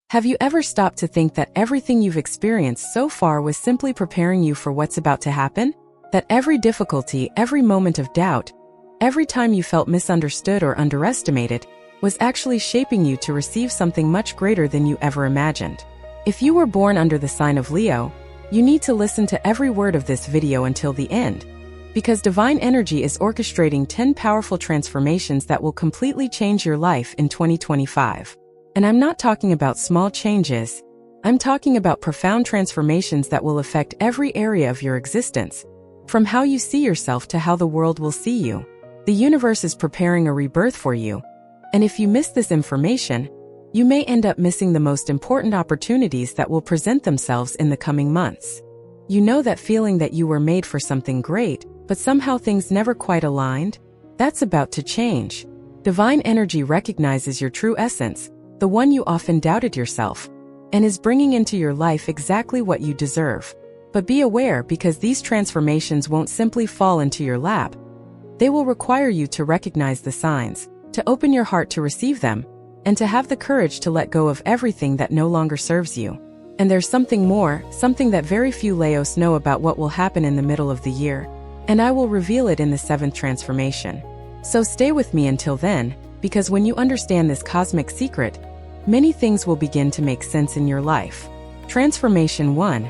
Have you ever stopped to think that everything you've experienced so far was simply preparing you for what's about to happen? That every difficulty, every moment of doubt, every time you felt misunderstood or underestimated, was actually shaping you to receive something much greater than you ever imagined? If you were born under the sign of Leo, you need to listen to every word of this video until the end, because divine energy is orchestrating 10 powerful transformations that will completely change your life in 2025. And I'm not talking about small changes. I'm talking about profound transformations that will affect every area of your existence, from how you see yourself to how the world will see you. The universe is preparing a rebirth for you, and if you miss this information, you may end up missing the most important opportunities that will present themselves in the coming months. You know that feeling that you were made for something great, but somehow things never quite aligned? That's about to change. Divine energy recognizes your true essence, the one you often doubted yourself, and is bringing into your life exactly what you deserve. But be aware, because these transformations won't simply fall into your lap. They will require you to recognize the signs, to open your heart to receive them, and to have the courage to let go of everything that no longer serves you. And there's something more, something that very few Leos know about what will happen in the middle of the year, and I will reveal it in the 7th transformation. So stay with me until then, because when you understand this cosmic secret, many things will begin to make sense in your life. Transformation 1.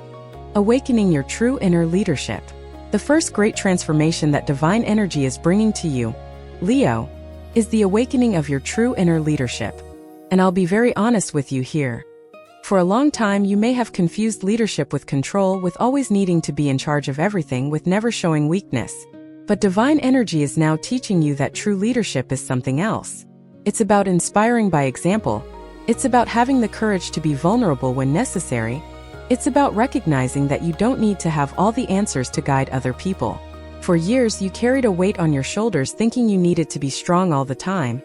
Awakening your true inner leadership. The first great transformation that divine energy is bringing to you, Leo, is the awakening of your true inner leadership. And I'll be very honest with you here. For a long time, you may have confused leadership with control, with always needing to be in charge of everything, with never showing weakness. But divine energy is now teaching you that true leadership is something else. It's about inspiring by example. It's about having the courage to be vulnerable when necessary. It's about recognizing that you don't need to have all the answers to guide other people. For years, you carried a weight on your shoulders, thinking you needed to be strong all the time,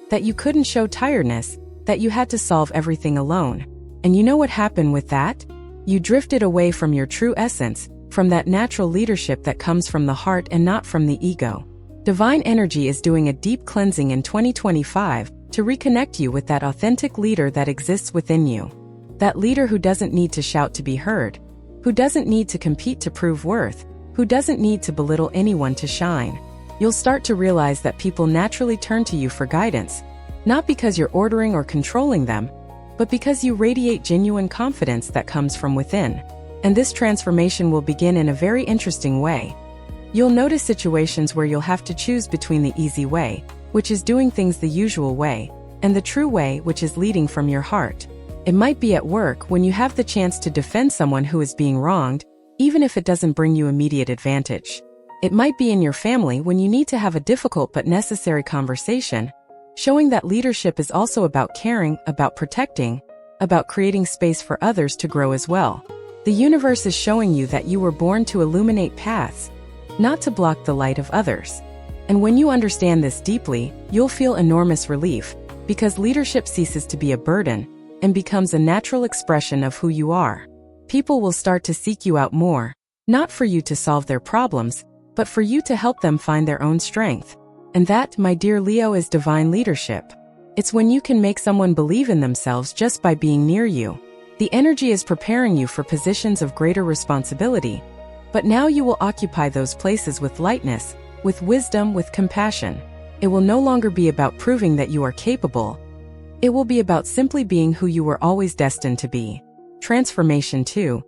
that you couldn't show tiredness, that you had to solve everything alone. And you know what happened with that? You drifted away from your true essence, from that natural leadership that comes from the heart and not from the ego. Divine energy is doing a deep cleansing in 2025 to reconnect you with that authentic leader that exists within you. That leader who doesn't need to shout to be heard, who doesn't need to compete to prove worth, who doesn't need to belittle anyone to shine. You'll start to realize that people naturally turn to you for guidance, not because you're ordering or controlling them, but because you radiate genuine confidence that comes from within. And this transformation will begin in a very interesting way. You'll notice situations where you'll have to choose between the easy way, which is doing things the usual way, and the true way, which is leading from your heart. It might be at work, when you have the chance to defend someone who is being wronged, even if it doesn't bring you immediate advantage. It might be in your family, when you need to have a difficult but necessary conversation, showing that leadership is also about caring, about protecting, about creating space for others to grow as well. The universe is showing you that you were born to illuminate paths, not to block the light of others. And when you understand this deeply, you'll feel enormous relief, because leadership ceases to be a burden and becomes a natural expression of who you are. People will start to seek you out more, not for you to solve their problems, but for you to help them find their own strength. And that, my dear Leo, is divine leadership. It's when you can make someone believe in themselves just by being near you. The energy is preparing you for positions of greater responsibility, but now you will occupy those places with lightness, with wisdom, with compassion. It will no longer be about proving that you are capable. It will be about simply being who you were always destined to be. Transformation 2.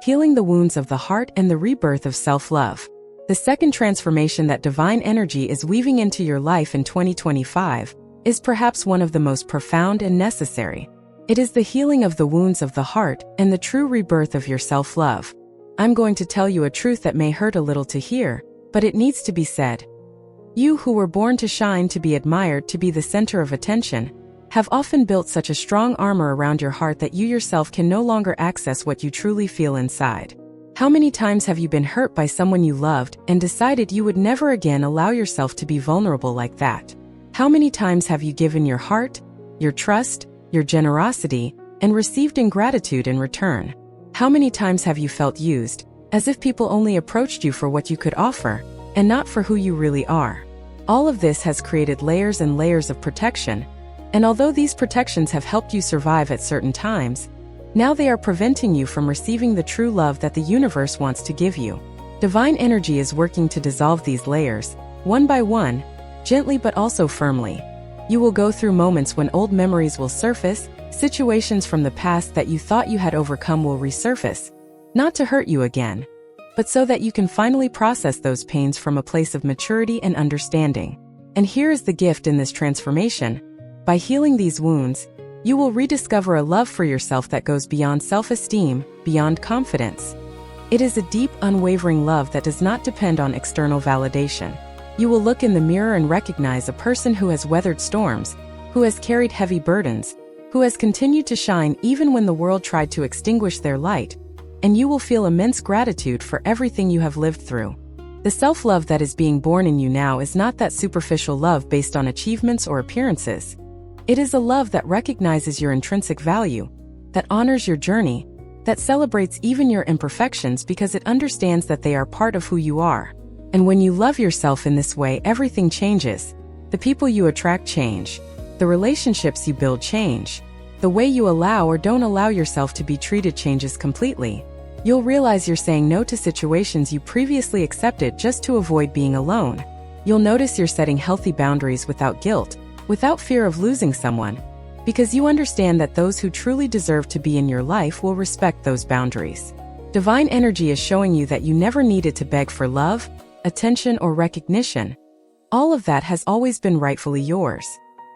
Healing the wounds of the heart and the rebirth of self-love. The second transformation that divine energy is weaving into your life in 2025 is perhaps one of the most profound and necessary. It is the healing of the wounds of the heart and the true rebirth of your self-love. I'm going to tell you a truth that may hurt a little to hear, but it needs to be said. You who were born to shine, to be admired, to be the center of attention, have often built such a strong armor around your heart that you yourself can no longer access what you truly feel inside. How many times have you been hurt by someone you loved and decided you would never again allow yourself to be vulnerable like that? How many times have you given your heart, your trust, your generosity, and received ingratitude in return? How many times have you felt used, as if people only approached you for what you could offer, and not for who you really are? All of this has created layers and layers of protection, And although these protections have helped you survive at certain times, now they are preventing you from receiving the true love that the universe wants to give you. Divine energy is working to dissolve these layers, one by one, gently but also firmly. You will go through moments when old memories will surface, situations from the past that you thought you had overcome will resurface, not to hurt you again, but so that you can finally process those pains from a place of maturity and understanding. And here is the gift in this transformation. By healing these wounds, you will rediscover a love for yourself that goes beyond self-esteem, beyond confidence. It is a deep, unwavering love that does not depend on external validation. You will look in the mirror and recognize a person who has weathered storms, who has carried heavy burdens, who has continued to shine even when the world tried to extinguish their light, and you will feel immense gratitude for everything you have lived through. The self-love that is being born in you now is not that superficial love based on achievements or appearances. It is a love that recognizes your intrinsic value, that honors your journey, that celebrates even your imperfections because it understands that they are part of who you are. And when you love yourself in this way, everything changes. The people you attract change. The relationships you build change. The way you allow or don't allow yourself to be treated changes completely. You'll realize you're saying no to situations you previously accepted just to avoid being alone. You'll notice you're setting healthy boundaries without guilt, without fear of losing someone, because you understand that those who truly deserve to be in your life will respect those boundaries. Divine energy is showing you that you never needed to beg for love, attention, or recognition. All of that has always been rightfully yours.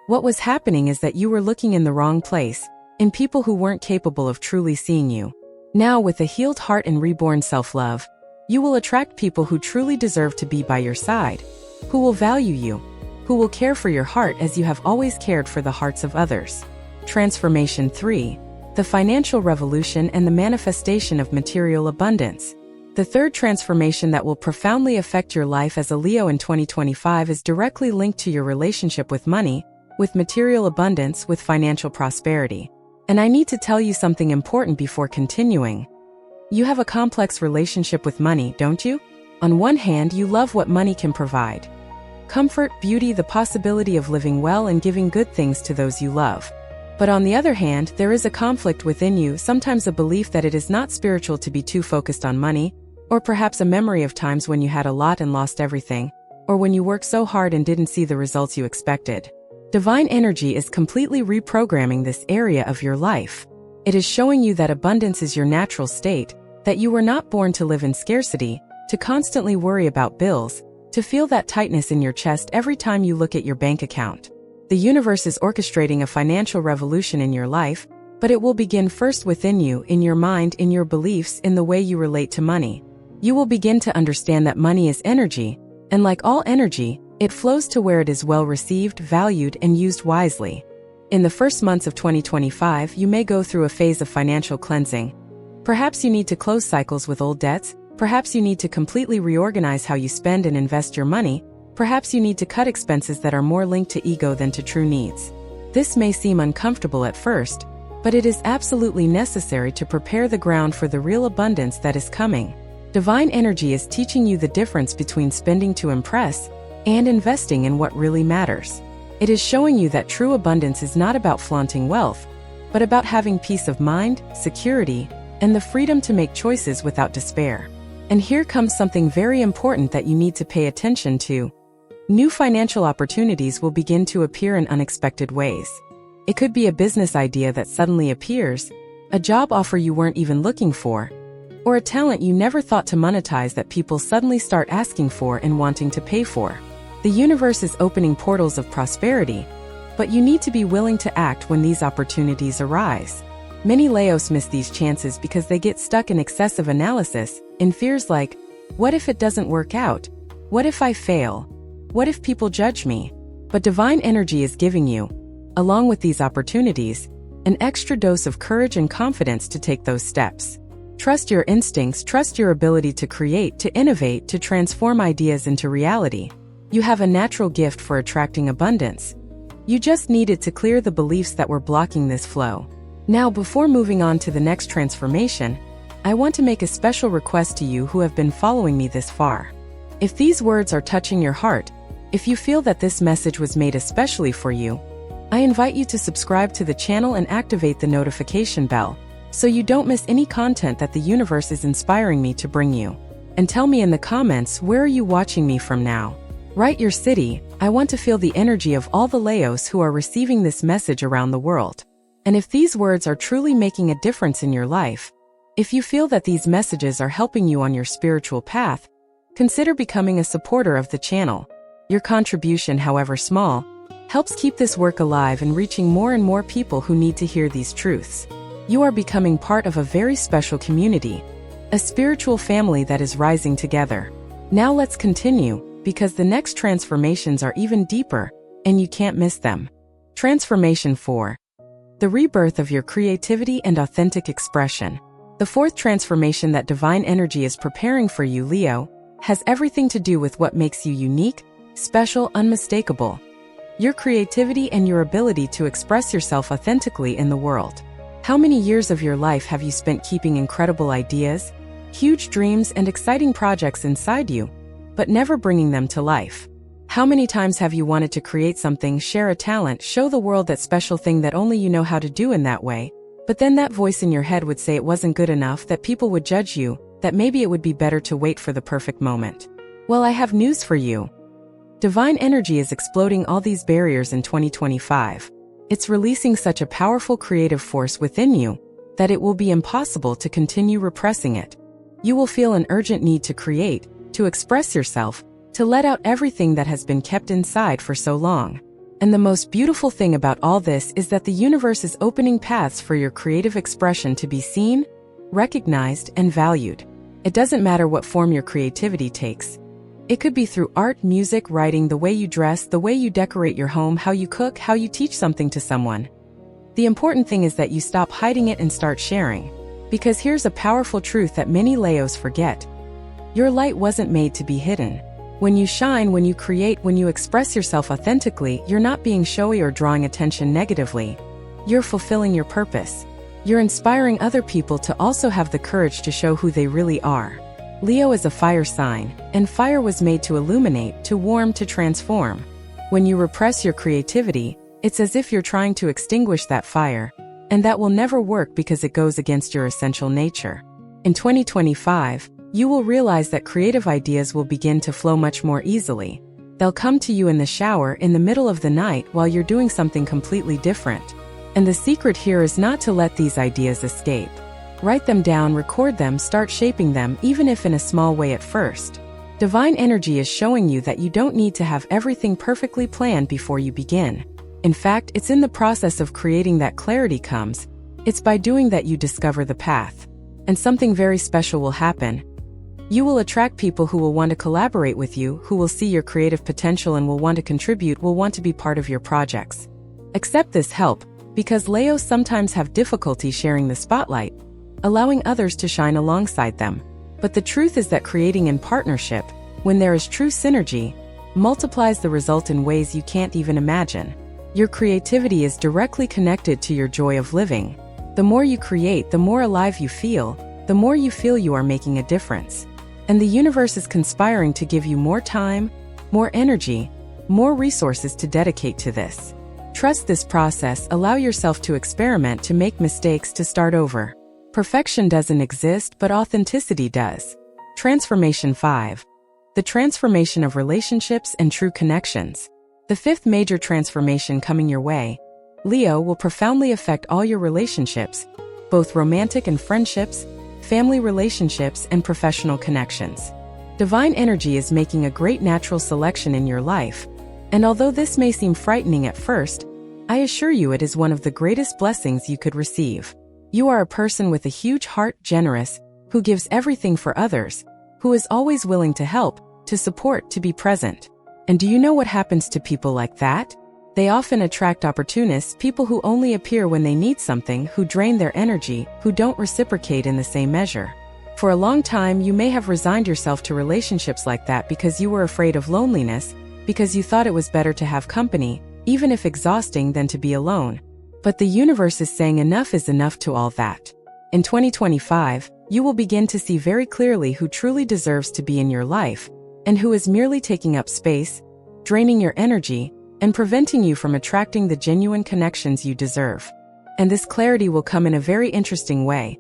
What was happening is that you were looking in the wrong place, in people who weren't capable of truly seeing you. Now, with a healed heart and reborn self-love, you will attract people who truly deserve to be by your side, who will value you, who will care for your heart as you have always cared for the hearts of others. Transformation 3. The financial revolution and the manifestation of material abundance. The third transformation that will profoundly affect your life as a Leo in 2025 is directly linked to your relationship with money, with material abundance, with financial prosperity. And I need to tell you something important before continuing. You have a complex relationship with money, don't you? On one hand, you love what money can provide. Comfort, beauty, the possibility of living well and giving good things to those you love. But on the other hand, there is a conflict within you, sometimes a belief that it is not spiritual to be too focused on money, or perhaps a memory of times when you had a lot and lost everything, or when you worked so hard and didn't see the results you expected. Divine energy is completely reprogramming this area of your life. It is showing you that abundance is your natural state, that you were not born to live in scarcity, to constantly worry about bills, to feel that tightness in your chest every time you look at your bank account. The universe is orchestrating a financial revolution in your life, but it will begin first within you, in your mind, in your beliefs, in the way you relate to money. You will begin to understand that money is energy, and like all energy, it flows to where it is well received, valued, and used wisely. In the first months of 2025, you may go through a phase of financial cleansing. Perhaps you need to close cycles with old debts. Perhaps you need to completely reorganize how you spend and invest your money. Perhaps you need to cut expenses that are more linked to ego than to true needs. This may seem uncomfortable at first, but it is absolutely necessary to prepare the ground for the real abundance that is coming. Divine energy is teaching you the difference between spending to impress and investing in what really matters. It is showing you that true abundance is not about flaunting wealth, but about having peace of mind, security, and the freedom to make choices without despair. And here comes something very important that you need to pay attention to. New financial opportunities will begin to appear in unexpected ways. It could be a business idea that suddenly appears, a job offer you weren't even looking for, or a talent you never thought to monetize that people suddenly start asking for and wanting to pay for. The universe is opening portals of prosperity, but you need to be willing to act when these opportunities arise. Many Leos miss these chances because they get stuck in excessive analysis, in fears like, what if it doesn't work out? What if I fail? What if people judge me? But divine energy is giving you, along with these opportunities, an extra dose of courage and confidence to take those steps. Trust your instincts, trust your ability to create, to innovate, to transform ideas into reality. You have a natural gift for attracting abundance. You just needed to clear the beliefs that were blocking this flow. Now, before moving on to the next transformation, I want to make a special request to you who have been following me this far. If these words are touching your heart, if you feel that this message was made especially for you, I invite you to subscribe to the channel and activate the notification bell, so you don't miss any content that the universe is inspiring me to bring you. And tell me in the comments, where are you watching me from now? Write your city. I want to feel the energy of all the Leos who are receiving this message around the world. And if these words are truly making a difference in your life, if you feel that these messages are helping you on your spiritual path, consider becoming a supporter of the channel. Your contribution, however small, helps keep this work alive and reaching more and more people who need to hear these truths. You are becoming part of a very special community, a spiritual family that is rising together. Now let's continue, because the next transformations are even deeper, and you can't miss them. Transformation 4. The rebirth of your creativity and authentic expression. The fourth transformation that divine energy is preparing for you, Leo, has everything to do with what makes you unique, special, unmistakable. Your creativity and your ability to express yourself authentically in the world. How many years of your life have you spent keeping incredible ideas, huge dreams, and exciting projects inside you, but never bringing them to life? How many times have you wanted to create something, share a talent, show the world that special thing that only you know how to do in that way, but then that voice in your head would say it wasn't good enough, that people would judge you, that maybe it would be better to wait for the perfect moment? Well, I have news for you. Divine energy is exploding all these barriers in 2025. It's releasing such a powerful creative force within you that it will be impossible to continue repressing it. You will feel an urgent need to create, to express yourself, to let out everything that has been kept inside for so long. And the most beautiful thing about all this is that the universe is opening paths for your creative expression to be seen, recognized, and valued. It doesn't matter what form your creativity takes. It could be through art, music, writing, the way you dress, the way you decorate your home, how you cook, how you teach something to someone. The important thing is that you stop hiding it and start sharing. Because here's a powerful truth that many Leos forget. Your light wasn't made to be hidden. When you shine, when you create, when you express yourself authentically, you're not being showy or drawing attention negatively. You're fulfilling your purpose. You're inspiring other people to also have the courage to show who they really are. Leo is a fire sign, and fire was made to illuminate, to warm, to transform. When you repress your creativity, it's as if you're trying to extinguish that fire, and that will never work because it goes against your essential nature. In 2025, you will realize that creative ideas will begin to flow much more easily. They'll come to you in the shower, in the middle of the night, while you're doing something completely different. And the secret here is not to let these ideas escape. Write them down, record them, start shaping them, even if in a small way at first. Divine energy is showing you that you don't need to have everything perfectly planned before you begin. In fact, it's in the process of creating that clarity comes. It's by doing that you discover the path. And something very special will happen. You will attract people who will want to collaborate with you, who will see your creative potential and will want to contribute, will want to be part of your projects. Accept this help, because Leos sometimes have difficulty sharing the spotlight, allowing others to shine alongside them. But the truth is that creating in partnership, when there is true synergy, multiplies the result in ways you can't even imagine. Your creativity is directly connected to your joy of living. The more you create, the more alive you feel, the more you feel you are making a difference. And the universe is conspiring to give you more time, more energy, more resources to dedicate to this. Trust this process, allow yourself to experiment, to make mistakes, to start over. Perfection doesn't exist, but authenticity does. Transformation 5. The transformation of relationships and true connections. The fifth major transformation coming your way, Leo, will profoundly affect all your relationships, both romantic and friendships, family relationships, and professional connections. Divine energy is making a great natural selection in your life, and although this may seem frightening at first, I assure you it is one of the greatest blessings you could receive. You are a person with a huge heart, generous, who gives everything for others, who is always willing to help, to support, to be present. And do you know what happens to people like that? They often attract opportunists, people who only appear when they need something, who drain their energy, who don't reciprocate in the same measure. For a long time, you may have resigned yourself to relationships like that because you were afraid of loneliness, because you thought it was better to have company, even if exhausting, than to be alone. But the universe is saying enough is enough to all that. In 2025, you will begin to see very clearly who truly deserves to be in your life, and who is merely taking up space, draining your energy, and preventing you from attracting the genuine connections you deserve. And this clarity will come in a very interesting way.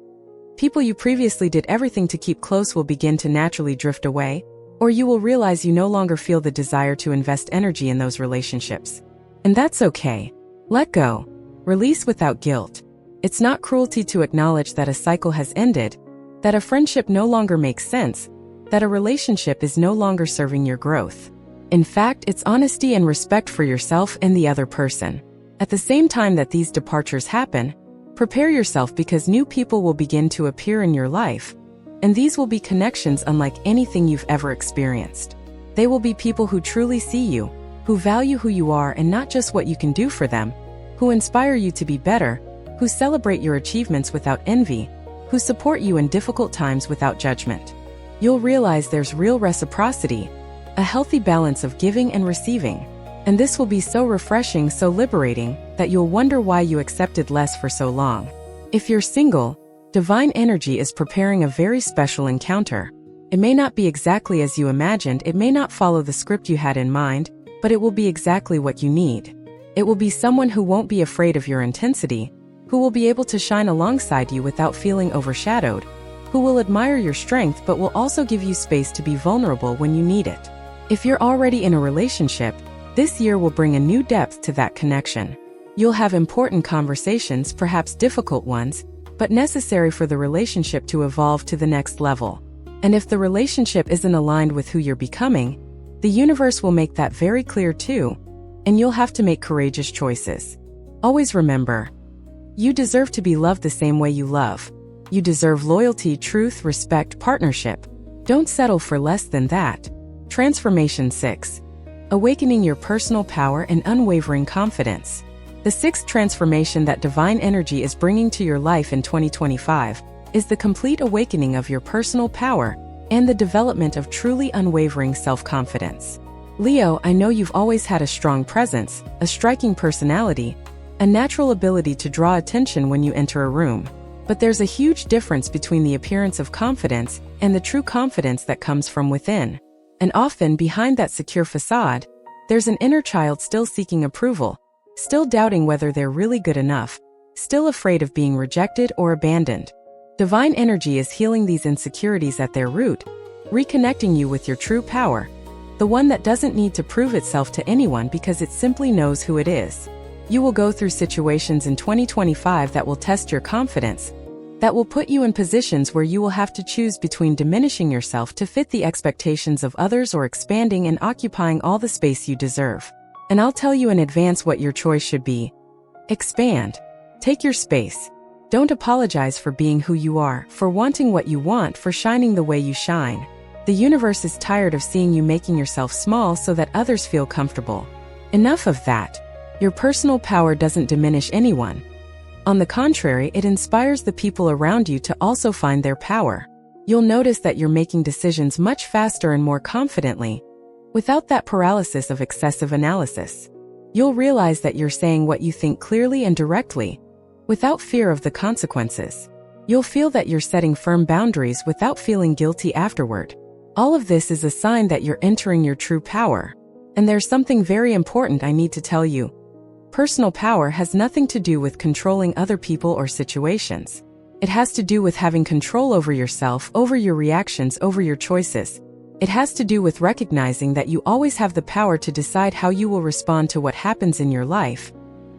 People you previously did everything to keep close will begin to naturally drift away, or you will realize you no longer feel the desire to invest energy in those relationships. And that's okay. Let go. Release without guilt. It's not cruelty to acknowledge that a cycle has ended, that a friendship no longer makes sense, that a relationship is no longer serving your growth. In fact, it's honesty and respect for yourself and the other person. At the same time that these departures happen, prepare yourself because new people will begin to appear in your life, and these will be connections unlike anything you've ever experienced. They will be people who truly see you, who value who you are and not just what you can do for them, who inspire you to be better, who celebrate your achievements without envy, who support you in difficult times without judgment. You'll realize there's real reciprocity, a healthy balance of giving and receiving. And this will be so refreshing, so liberating, that you'll wonder why you accepted less for so long. If you're single, divine energy is preparing a very special encounter. It may not be exactly as you imagined, it may not follow the script you had in mind, but it will be exactly what you need. It will be someone who won't be afraid of your intensity, who will be able to shine alongside you without feeling overshadowed, who will admire your strength but will also give you space to be vulnerable when you need it. If you're already in a relationship, this year will bring a new depth to that connection. You'll have important conversations, perhaps difficult ones, but necessary for the relationship to evolve to the next level. And if the relationship isn't aligned with who you're becoming, the universe will make that very clear too, and you'll have to make courageous choices. Always remember, you deserve to be loved the same way you love. You deserve loyalty, truth, respect, partnership. Don't settle for less than that. Transformation 6. Awakening your personal power and unwavering confidence. The sixth transformation that divine energy is bringing to your life in 2025 is the complete awakening of your personal power and the development of truly unwavering self-confidence. Leo, I know you've always had a strong presence, a striking personality, a natural ability to draw attention when you enter a room. But there's a huge difference between the appearance of confidence and the true confidence that comes from within. And often behind that secure facade, there's an inner child still seeking approval, still doubting whether they're really good enough, still afraid of being rejected or abandoned. Divine energy is healing these insecurities at their root, reconnecting you with your true power, the one that doesn't need to prove itself to anyone because it simply knows who it is. You will go through situations in 2025 that will test your confidence, that will put you in positions where you will have to choose between diminishing yourself to fit the expectations of others or expanding and occupying all the space you deserve. And I'll tell you in advance what your choice should be. Expand. Take your space. Don't apologize for being who you are, for wanting what you want, for shining the way you shine. The universe is tired of seeing you making yourself small so that others feel comfortable. Enough of that. Your personal power doesn't diminish anyone. On the contrary, it inspires the people around you to also find their power. You'll notice that you're making decisions much faster and more confidently, without that paralysis of excessive analysis. You'll realize that you're saying what you think clearly and directly, without fear of the consequences. You'll feel that you're setting firm boundaries without feeling guilty afterward. All of this is a sign that you're entering your true power. And there's something very important I need to tell you. Personal power has nothing to do with controlling other people or situations. It has to do with having control over yourself, over your reactions, over your choices. It has to do with recognizing that you always have the power to decide how you will respond to what happens in your life,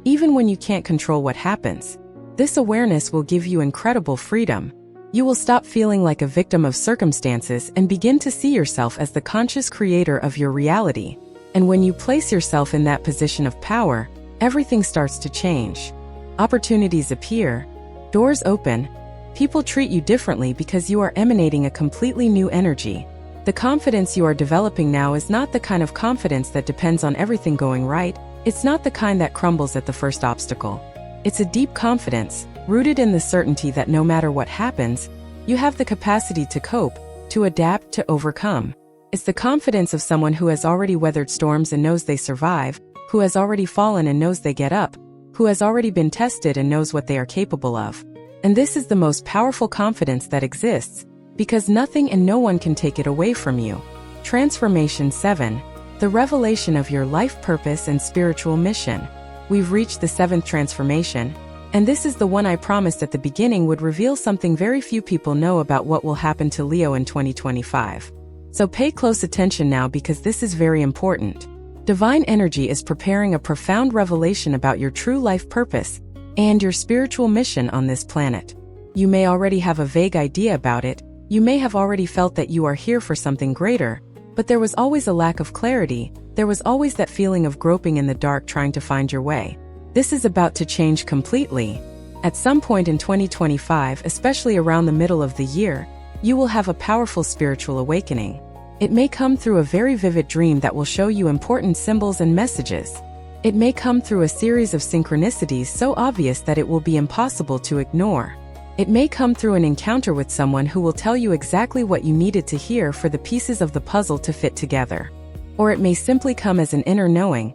even when you can't control what happens. This awareness will give you incredible freedom. You will stop feeling like a victim of circumstances and begin to see yourself as the conscious creator of your reality. And when you place yourself in that position of power, everything starts to change. Opportunities appear, doors open, people treat you differently because you are emanating a completely new energy. The confidence you are developing now is not the kind of confidence that depends on everything going right. It's not the kind that crumbles at the first obstacle. It's a deep confidence, rooted in the certainty that no matter what happens, you have the capacity to cope, to adapt, to overcome. It's the confidence of someone who has already weathered storms and knows they survive, who has already fallen and knows they get up, who has already been tested and knows what they are capable of. And this is the most powerful confidence that exists, because nothing and no one can take it away from you. Transformation 7. the revelation of your life purpose and spiritual mission. We've reached the 7th transformation, and this is the one I promised at the beginning would reveal something very few people know about what will happen to Leo in 2025. So pay close attention now because this is very important. Divine energy is preparing a profound revelation about your true life purpose and your spiritual mission on this planet. You may already have a vague idea about it. You may have already felt that you are here for something greater, but there was always a lack of clarity. There was always that feeling of groping in the dark trying to find your way. This is about to change completely. At some point in 2025, especially around the middle of the year, you will have a powerful spiritual awakening. It may come through a very vivid dream that will show you important symbols and messages. It may come through a series of synchronicities so obvious that it will be impossible to ignore. It may come through an encounter with someone who will tell you exactly what you needed to hear for the pieces of the puzzle to fit together. Or it may simply come as an inner knowing,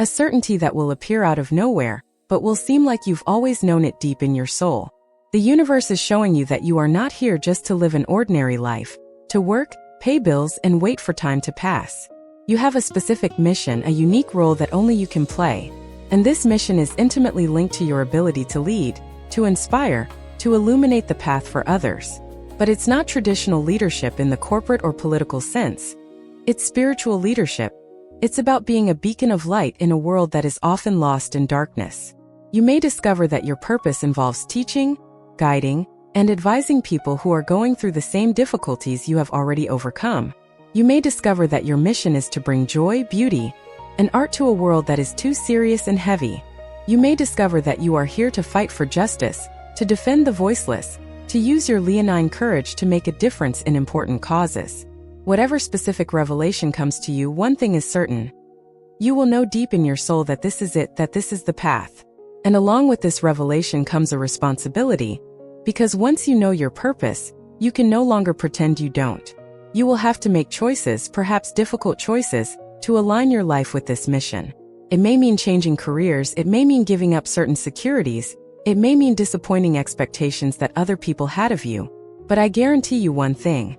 a certainty that will appear out of nowhere, but will seem like you've always known it deep in your soul. The universe is showing you that you are not here just to live an ordinary life, to work, pay bills, and wait for time to pass. You have a specific mission, a unique role that only you can play. And this mission is intimately linked to your ability to lead, to inspire, to illuminate the path for others. But it's not traditional leadership in the corporate or political sense. It's spiritual leadership. It's about being a beacon of light in a world that is often lost in darkness. You may discover that your purpose involves teaching, guiding, and advising people who are going through the same difficulties you have already overcome. You may discover that your mission is to bring joy, beauty, and art to a world that is too serious and heavy. You may discover that you are here to fight for justice, to defend the voiceless, to use your leonine courage to make a difference in important causes. Whatever specific revelation comes to you, one thing is certain. You will know deep in your soul that this is it, that this is the path. And along with this revelation comes a responsibility, because once you know your purpose, you can no longer pretend you don't. You will have to make choices, perhaps difficult choices, to align your life with this mission. It may mean changing careers, it may mean giving up certain securities, it may mean disappointing expectations that other people had of you. But I guarantee you one thing.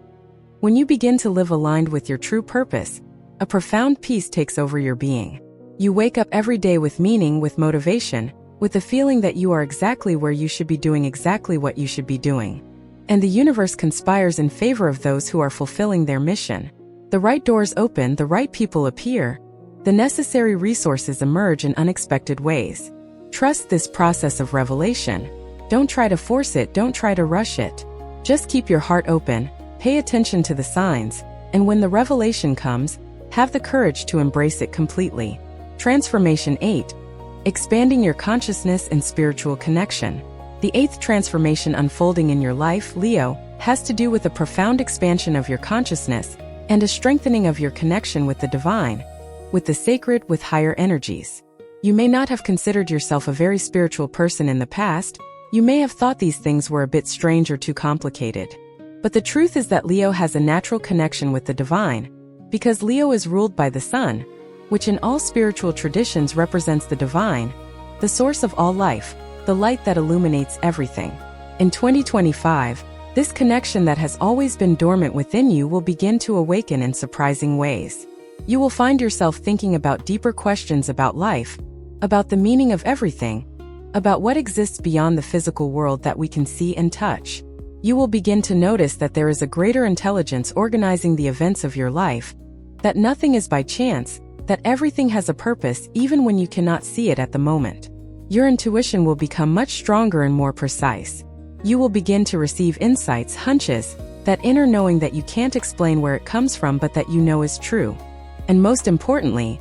When you begin to live aligned with your true purpose, a profound peace takes over your being. You wake up every day with meaning, with motivation, with the feeling that you are exactly where you should be doing exactly what you should be doing. And the universe conspires in favor of those who are fulfilling their mission. The right doors open, the right people appear, the necessary resources emerge in unexpected ways. Trust this process of revelation. Don't try to force it, don't try to rush it. Just keep your heart open, pay attention to the signs, and when the revelation comes, have the courage to embrace it completely. Transformation 8. Expanding your consciousness and spiritual connection. The 8th transformation unfolding in your life, Leo, has to do with a profound expansion of your consciousness and a strengthening of your connection with the divine, with the sacred, with higher energies. You may not have considered yourself a very spiritual person in the past. You may have thought these things were a bit strange or too complicated. But the truth is that Leo has a natural connection with the divine, because Leo is ruled by the sun, which in all spiritual traditions represents the divine, the source of all life, the light that illuminates everything. In 2025, this connection that has always been dormant within you will begin to awaken in surprising ways. You will find yourself thinking about deeper questions about life, about the meaning of everything, about what exists beyond the physical world that we can see and touch. You will begin to notice that there is a greater intelligence organizing the events of your life, that nothing is by chance, that everything has a purpose even when you cannot see it at the moment. Your intuition will become much stronger and more precise. You will begin to receive insights, hunches, that inner knowing that you can't explain where it comes from but that you know is true. And most importantly,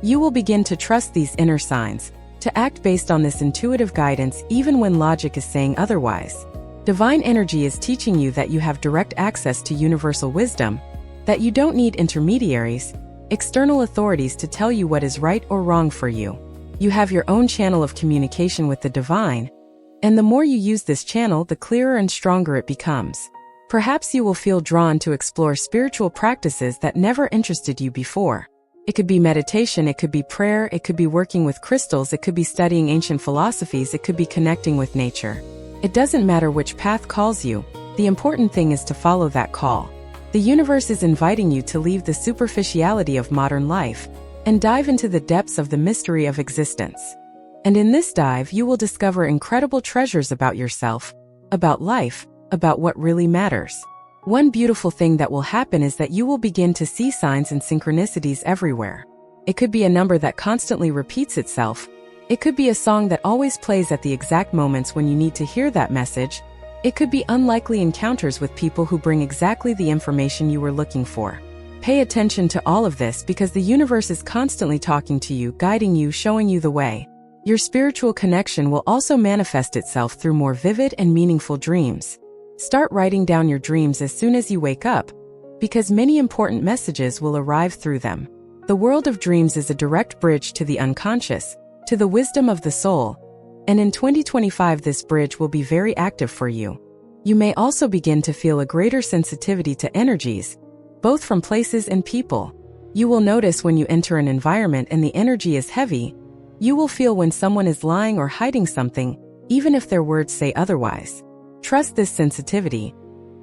you will begin to trust these inner signs, to act based on this intuitive guidance even when logic is saying otherwise. Divine energy is teaching you that you have direct access to universal wisdom, that you don't need intermediaries, external authorities to tell you what is right or wrong for you. You have your own channel of communication with the divine, and the more you use this channel, the clearer and stronger it becomes. Perhaps you will feel drawn to explore spiritual practices that never interested you before. It could be meditation, it could be prayer, it could be working with crystals, it could be studying ancient philosophies, it could be connecting with nature. It doesn't matter which path calls you, the important thing is to follow that call. The universe is inviting you to leave the superficiality of modern life and dive into the depths of the mystery of existence. And in this dive, you will discover incredible treasures about yourself, about life, about what really matters. One beautiful thing that will happen is that you will begin to see signs and synchronicities everywhere. It could be a number that constantly repeats itself. It could be a song that always plays at the exact moments when you need to hear that message. It could be unlikely encounters with people who bring exactly the information you were looking for. Pay attention to all of this because the universe is constantly talking to you, guiding you, showing you the way. Your spiritual connection will also manifest itself through more vivid and meaningful dreams. Start writing down your dreams as soon as you wake up, because many important messages will arrive through them. The world of dreams is a direct bridge to the unconscious, to the wisdom of the soul, and in 2025 this bridge will be very active for you. You may also begin to feel a greater sensitivity to energies, both from places and people. You will notice when you enter an environment and the energy is heavy. You will feel when someone is lying or hiding something, even if their words say otherwise. Trust this sensitivity.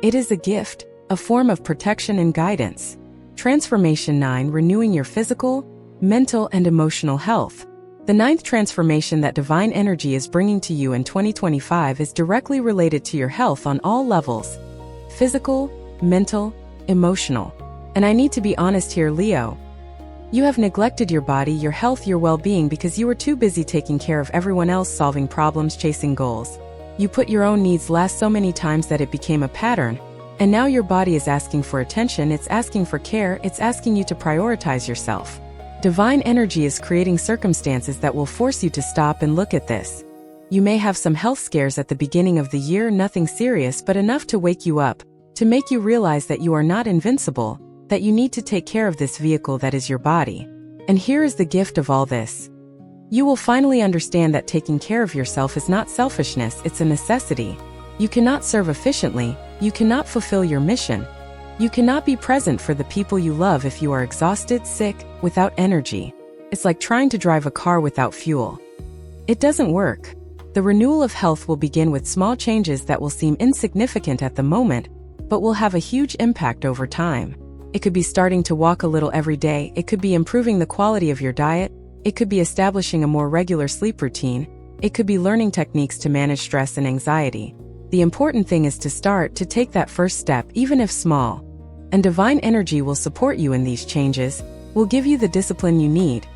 It is a gift, a form of protection and guidance. Transformation 9. Renewing your physical, mental, and emotional health. The 9th transformation that divine energy is bringing to you in 2025 is directly related to your health on all levels: physical, mental, emotional. And I need to be honest here, Leo. You have neglected your body, your health, your well-being because you were too busy taking care of everyone else, solving problems, chasing goals. You put your own needs last so many times that it became a pattern, and now your body is asking for attention, it's asking for care, it's asking you to prioritize yourself. Divine energy is creating circumstances that will force you to stop and look at this. You may have some health scares at the beginning of the year, nothing serious but enough to wake you up, to make you realize that you are not invincible, that you need to take care of this vehicle that is your body. And here is the gift of all this. You will finally understand that taking care of yourself is not selfishness, it's a necessity. You cannot serve efficiently, you cannot fulfill your mission. You cannot be present for the people you love if you are exhausted, sick, without energy. It's like trying to drive a car without fuel. It doesn't work. The renewal of health will begin with small changes that will seem insignificant at the moment, but will have a huge impact over time. It could be starting to walk a little every day, it could be improving the quality of your diet, it could be establishing a more regular sleep routine, it could be learning techniques to manage stress and anxiety. The important thing is to start, to take that first step, even if small. And divine energy will support you in these changes, will give you the discipline you need,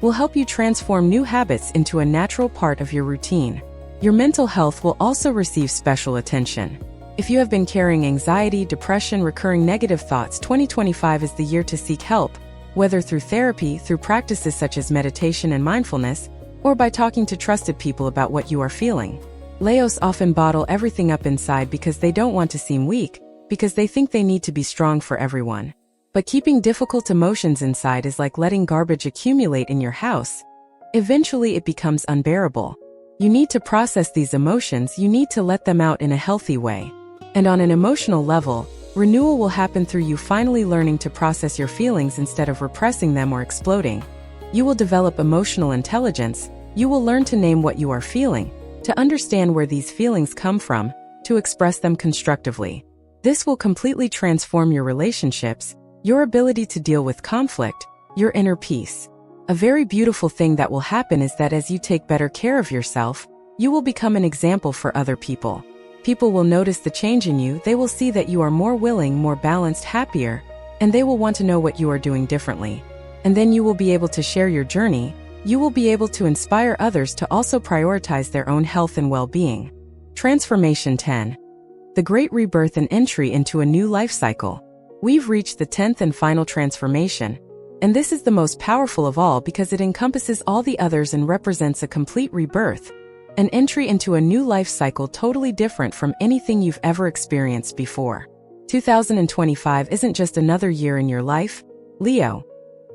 will help you transform new habits into a natural part of your routine. Your mental health will also receive special attention. If you have been carrying anxiety, depression, recurring negative thoughts, 2025 is the year to seek help, whether through therapy, through practices such as meditation and mindfulness, or by talking to trusted people about what you are feeling. Leos often bottle everything up inside because they don't want to seem weak, because they think they need to be strong for everyone. But keeping difficult emotions inside is like letting garbage accumulate in your house. Eventually it becomes unbearable. You need to process these emotions, you need to let them out in a healthy way. And on an emotional level, renewal will happen through you finally learning to process your feelings instead of repressing them or exploding. You will develop emotional intelligence, you will learn to name what you are feeling, to understand where these feelings come from, to express them constructively. This will completely transform your relationships, your ability to deal with conflict, your inner peace. A very beautiful thing that will happen is that as you take better care of yourself, you will become an example for other people. People will notice the change in you, they will see that you are more willing, more balanced, happier, and they will want to know what you are doing differently. And then you will be able to share your journey, you will be able to inspire others to also prioritize their own health and well-being. Transformation 10. The Great Rebirth and Entry into a New Life Cycle. We've reached the 10th and final transformation, and this is the most powerful of all because it encompasses all the others and represents a complete rebirth, an entry into a new life cycle totally different from anything you've ever experienced before. 2025 isn't just another year in your life, Leo.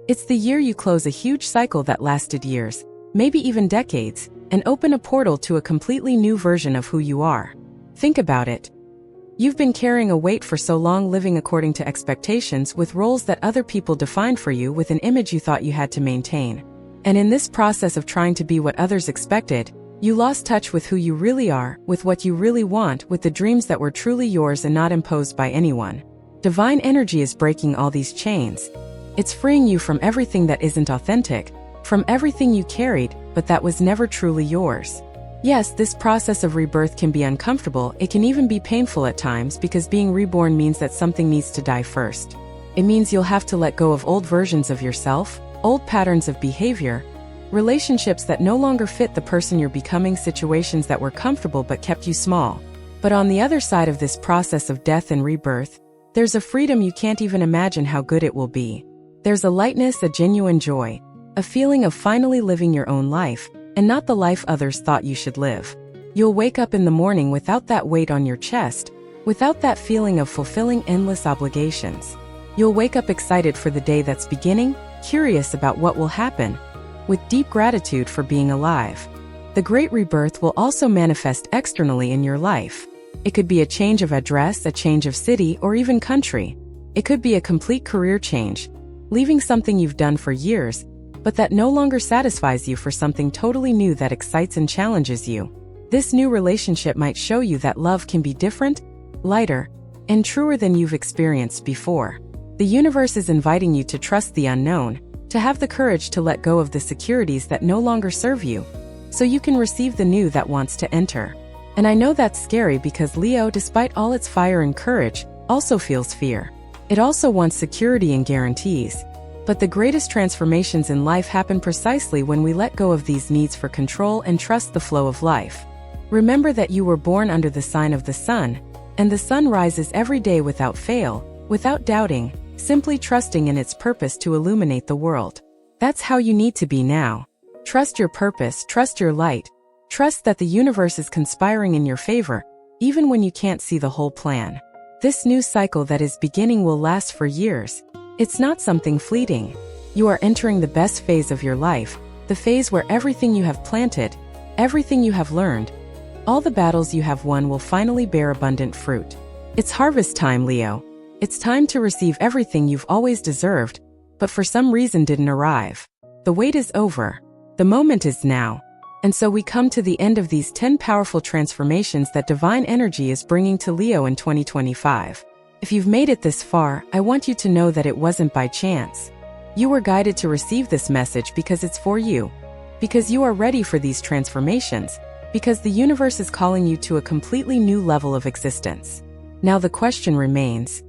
It's the year you close a huge cycle that lasted years, maybe even decades, and open a portal to a completely new version of who you are. Think about it. You've been carrying a weight for so long, living according to expectations, with roles that other people defined for you, with an image you thought you had to maintain. And in this process of trying to be what others expected, you lost touch with who you really are, with what you really want, with the dreams that were truly yours and not imposed by anyone. Divine energy is breaking all these chains. It's freeing you from everything that isn't authentic, from everything you carried, but that was never truly yours. Yes, this process of rebirth can be uncomfortable. It can even be painful at times because being reborn means that something needs to die first. It means you'll have to let go of old versions of yourself, old patterns of behavior, relationships that no longer fit the person you're becoming, situations that were comfortable but kept you small. But on the other side of this process of death and rebirth, there's a freedom you can't even imagine how good it will be. There's a lightness, a genuine joy, a feeling of finally living your own life, and not the life others thought you should live. You'll wake up in the morning without that weight on your chest, without that feeling of fulfilling endless obligations. You'll wake up excited for the day that's beginning, curious about what will happen, with deep gratitude for being alive. The great rebirth will also manifest externally in your life. It could be a change of address, a change of city, or even country. It could be a complete career change, leaving something you've done for years, but that no longer satisfies you for something totally new that excites and challenges you. This new relationship might show you that love can be different, lighter, and truer than you've experienced before. The universe is inviting you to trust the unknown, to have the courage to let go of the securities that no longer serve you, so you can receive the new that wants to enter. And I know that's scary because Leo, despite all its fire and courage, also feels fear. It also wants security and guarantees. But the greatest transformations in life happen precisely when we let go of these needs for control and trust the flow of life. Remember that you were born under the sign of the sun, and the sun rises every day without fail, without doubting, simply trusting in its purpose to illuminate the world. That's how you need to be now. Trust your purpose, trust your light, trust that the universe is conspiring in your favor, even when you can't see the whole plan. This new cycle that is beginning will last for years. It's not something fleeting. You are entering the best phase of your life, the phase where everything you have planted, everything you have learned, all the battles you have won will finally bear abundant fruit. It's harvest time, Leo. It's time to receive everything you've always deserved, but for some reason didn't arrive. The wait is over. The moment is now. And so we come to the end of these 10 powerful transformations that divine energy is bringing to Leo in 2025. If you've made it this far, I want you to know that it wasn't by chance. You were guided to receive this message because it's for you, because you are ready for these transformations, because the universe is calling you to a completely new level of existence. Now the question remains,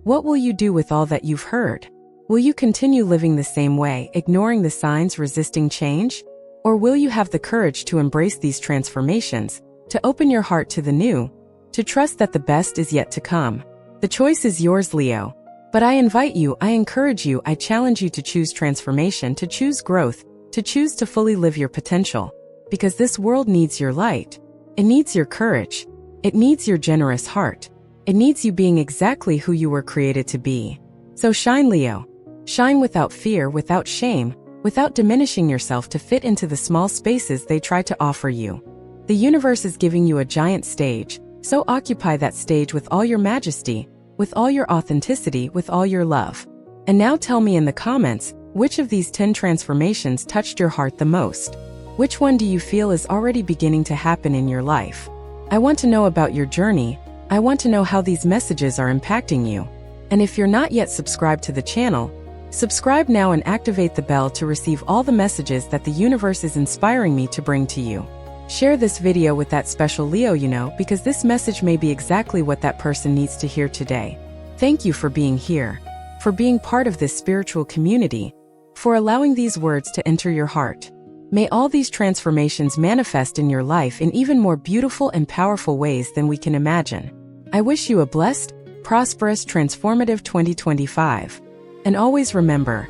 what will you do with all that you've heard? Will you continue living the same way, ignoring the signs, resisting change? Or will you have the courage to embrace these transformations, to open your heart to the new, to trust that the best is yet to come? The choice is yours, Leo. But I invite you, I encourage you, I challenge you to choose transformation, to choose growth, to choose to fully live your potential. Because this world needs your light. It needs your courage. It needs your generous heart. It needs you being exactly who you were created to be. So shine, Leo. Shine without fear, without shame, without diminishing yourself to fit into the small spaces they try to offer you. The universe is giving you a giant stage, so occupy that stage with all your majesty, with all your authenticity, with all your love. And now tell me in the comments, which of these 10 transformations touched your heart the most? Which one do you feel is already beginning to happen in your life? I want to know about your journey. I want to know how these messages are impacting you. And if you're not yet subscribed to the channel, subscribe now and activate the bell to receive all the messages that the universe is inspiring me to bring to you. Share this video with that special Leo you know, because this message may be exactly what that person needs to hear today. Thank you for being here, for being part of this spiritual community, for allowing these words to enter your heart. May all these transformations manifest in your life in even more beautiful and powerful ways than we can imagine. I wish you a blessed, prosperous, transformative 2025. And always remember,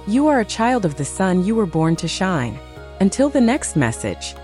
you are a child of the sun, you were born to shine. Until the next message.